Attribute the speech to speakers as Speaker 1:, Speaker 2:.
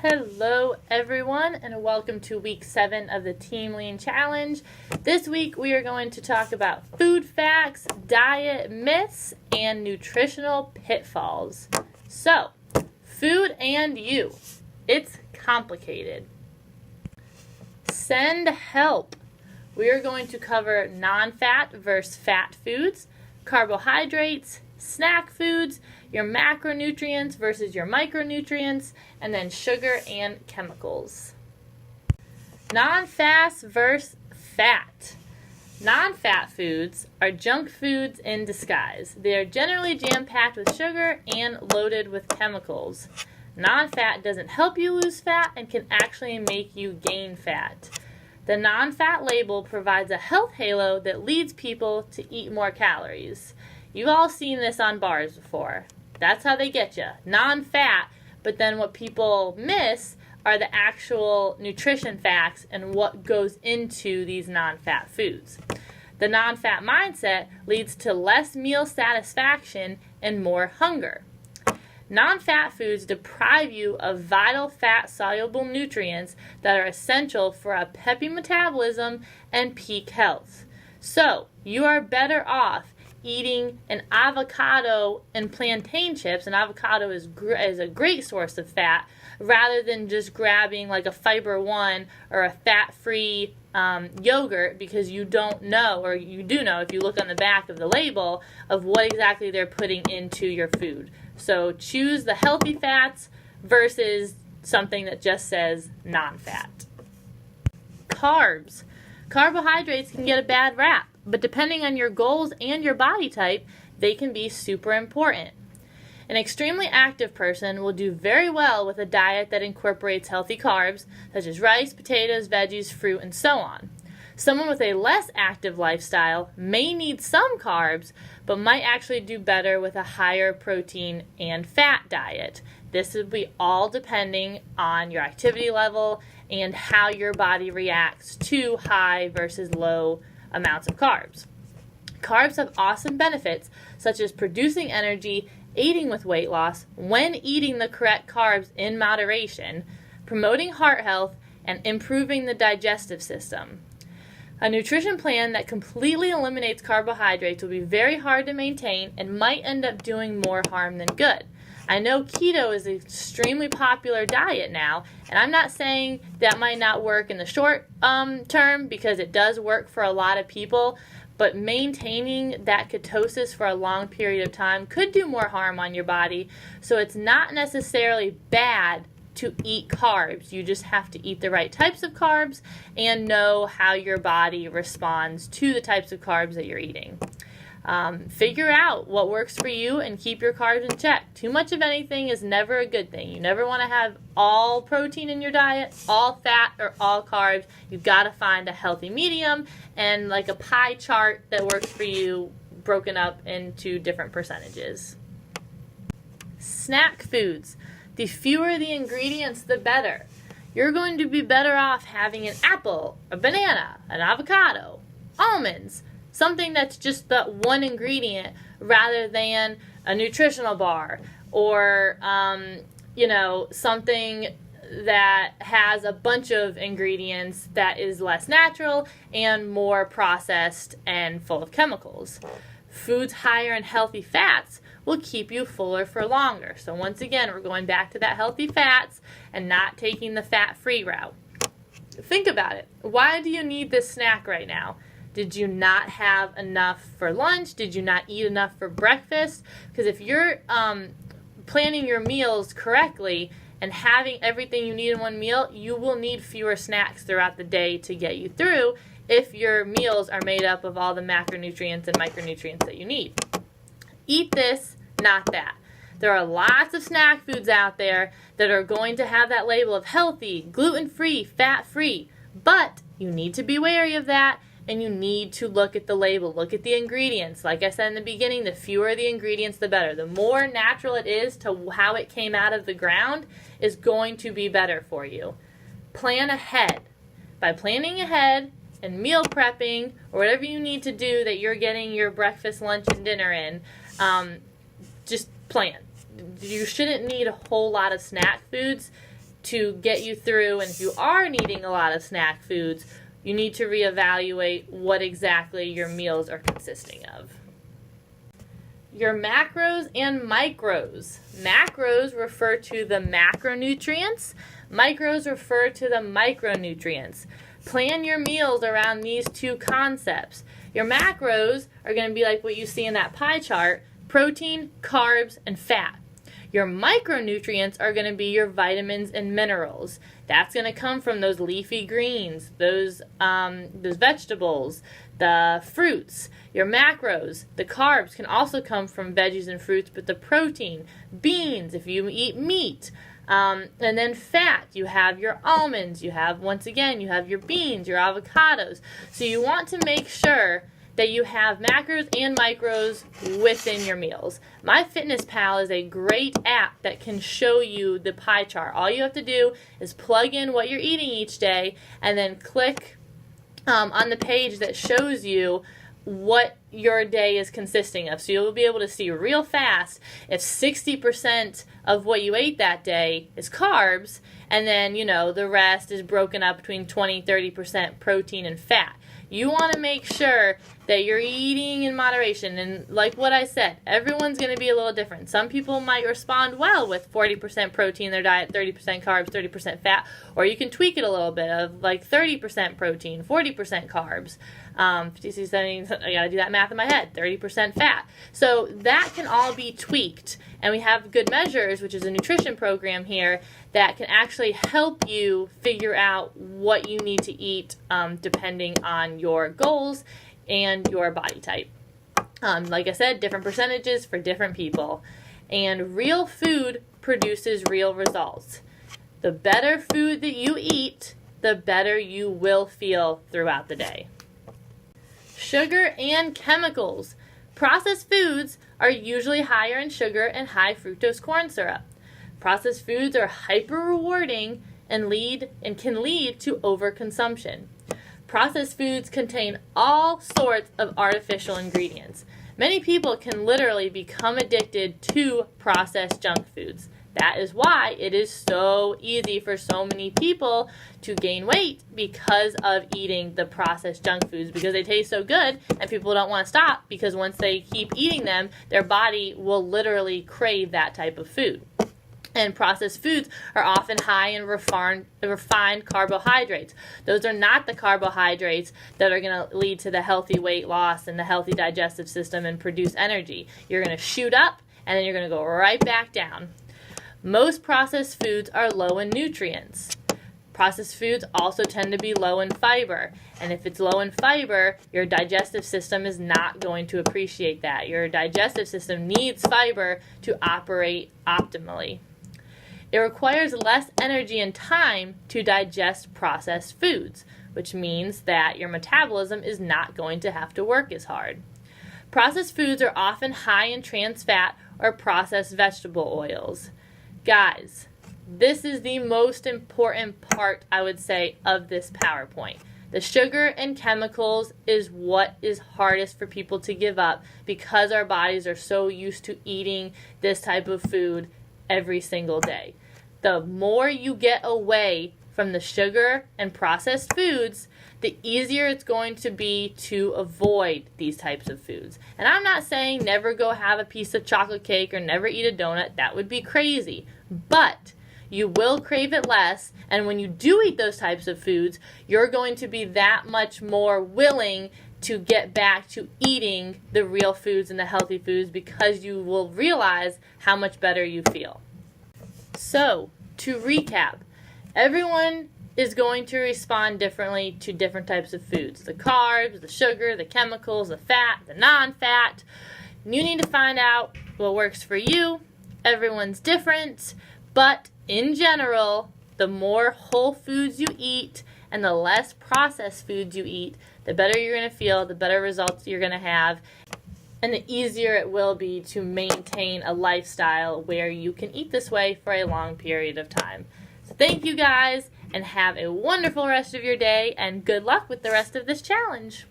Speaker 1: Hello everyone and welcome to week 7 of the Team Lean Challenge. This week we are going to talk about food facts, diet myths, and nutritional pitfalls. So, food and you. It's complicated. Send help. We are going to cover non-fat versus fat foods, carbohydrates, snack foods, your macronutrients versus your micronutrients, and then sugar and chemicals. Non-fat versus fat. Non-fat foods are junk foods in disguise. They are generally jam-packed with sugar and loaded with chemicals. Non-fat doesn't help you lose fat and can actually make you gain fat. The non-fat label provides a health halo that leads people to eat more calories. You've all seen this on bars before. That's how they get you. Non-fat, but then what people miss are the actual nutrition facts and what goes into these non-fat foods. The non-fat mindset leads to less meal satisfaction and more hunger. Non-fat foods deprive you of vital fat-soluble nutrients that are essential for a peppy metabolism and peak health. So, you are better off eating an avocado and plantain chips. An avocado is a great source of fat, rather than just grabbing like a Fiber One or a fat-free yogurt, because you don't know, or you do know if you look on the back of the label, of what exactly they're putting into your food. So choose the healthy fats versus something that just says non-fat. Carbs. Carbohydrates can get a bad rap, but depending on your goals and your body type, they can be super important. An extremely active person will do very well with a diet that incorporates healthy carbs, such as rice, potatoes, veggies, fruit, and so on. Someone with a less active lifestyle may need some carbs, but might actually do better with a higher protein and fat diet. This would be all depending on your activity level and how your body reacts to high versus low amounts of carbs. Carbs have awesome benefits, such as producing energy, aiding with weight loss when eating the correct carbs in moderation, promoting heart health, and improving the digestive system. A nutrition plan that completely eliminates carbohydrates will be very hard to maintain and might end up doing more harm than good. I know keto is an extremely popular diet now, and I'm not saying that might not work in the short term, because it does work for a lot of people, but maintaining that ketosis for a long period of time could do more harm on your body. So it's not necessarily bad to eat carbs. You just have to eat the right types of carbs and know how your body responds to the types of carbs that you're eating. Figure out what works for you and keep your carbs in check. Too much of anything is never a good thing. You never want to have all protein in your diet, all fat, or all carbs. You've got to find a healthy medium and like a pie chart that works for you, broken up into different percentages. Snack foods. The fewer the ingredients, the better. You're going to be better off having an apple, a banana, an avocado, almonds, something that's just that one ingredient rather than a nutritional bar or, something that has a bunch of ingredients that is less natural and more processed and full of chemicals. Foods higher in healthy fats will keep you fuller for longer. So once again, we're going back to that healthy fats and not taking the fat-free route. Think about it. Why do you need this snack right now? Did you not have enough for lunch? Did you not eat enough for breakfast? Because if you're planning your meals correctly and having everything you need in one meal, you will need fewer snacks throughout the day to get you through if your meals are made up of all the macronutrients and micronutrients that you need. Eat this, not that. There are lots of snack foods out there that are going to have that label of healthy, gluten-free, fat-free, but you need to be wary of that. And you need to look at the label, look at the ingredients. Like I said in the beginning, the fewer the ingredients, the better. The more natural it is to how it came out of the ground is going to be better for you. Plan ahead. By planning ahead and meal prepping, or whatever you need to do that you're getting your breakfast, lunch, and dinner in, just plan. You shouldn't need a whole lot of snack foods to get you through. And if you are eating a lot of snack foods, you need to reevaluate what exactly your meals are consisting of. Your macros and micros. Macros refer to the macronutrients. Micros refer to the micronutrients. Plan your meals around these two concepts. Your macros are going to be like what you see in that pie chart: protein, carbs, and fat. Your micronutrients are going to be your vitamins and minerals. That's going to come from those leafy greens, those vegetables, the fruits. Your macros, the carbs, can also come from veggies and fruits, but the protein, beans, if you eat meat. And then fat, you have your almonds, you have your beans, your avocados. So you want to make sure that you have macros and micros within your meals. MyFitnessPal is a great app that can show you the pie chart. All you have to do is plug in what you're eating each day and then click on the page that shows you what your day is consisting of. So you'll be able to see real fast if 60% of what you ate that day is carbs, and then, the rest is broken up between 20-30% protein and fat. You want to make sure that you're eating in moderation. And like what I said, everyone's going to be a little different. Some people might respond well with 40% protein in their diet, 30% carbs, 30% fat. Or you can tweak it a little bit of like 30% protein, 40% carbs. 50, 60, 70, I got to do that math in my head, 30% fat. So that can all be tweaked. And we have Good Measures, which is a nutrition program here that can actually help you figure out what you need to eat depending on your goals and your body type. Like I said, different percentages for different people. And real food produces real results. The better food that you eat, the better you will feel throughout the day. Sugar and chemicals. Processed foods are usually higher in sugar and high fructose corn syrup. Processed foods are hyper rewarding and can lead to overconsumption. Processed foods contain all sorts of artificial ingredients. Many people can literally become addicted to processed junk foods. That is why it is so easy for so many people to gain weight because of eating the processed junk foods, because they taste so good and people don't want to stop, because once they keep eating them, their body will literally crave that type of food. And processed foods are often high in refined carbohydrates. Those are not the carbohydrates that are going to lead to the healthy weight loss and the healthy digestive system and produce energy. You're going to shoot up and then you're going to go right back down. Most processed foods are low in nutrients. Processed foods also tend to be low in fiber. And if it's low in fiber, your digestive system is not going to appreciate that. Your digestive system needs fiber to operate optimally. It requires less energy and time to digest processed foods, which means that your metabolism is not going to have to work as hard. Processed foods are often high in trans fat or processed vegetable oils. Guys, this is the most important part, I would say, of this PowerPoint. The sugar and chemicals is what is hardest for people to give up because our bodies are so used to eating this type of food every single day. The more you get away from the sugar and processed foods, the easier it's going to be to avoid these types of foods. And I'm not saying never go have a piece of chocolate cake or never eat a donut. That would be crazy. But you will crave it less, and when you do eat those types of foods, you're going to be that much more willing to get back to eating the real foods and the healthy foods, because you will realize how much better you feel. So, to recap, everyone is going to respond differently to different types of foods. The carbs, the sugar, the chemicals, the fat, the non-fat. You need to find out what works for you. Everyone's different, but in general, the more whole foods you eat and the less processed foods you eat, the better you're going to feel, the better results you're going to have, and the easier it will be to maintain a lifestyle where you can eat this way for a long period of time. So thank you guys, and have a wonderful rest of your day, and good luck with the rest of this challenge.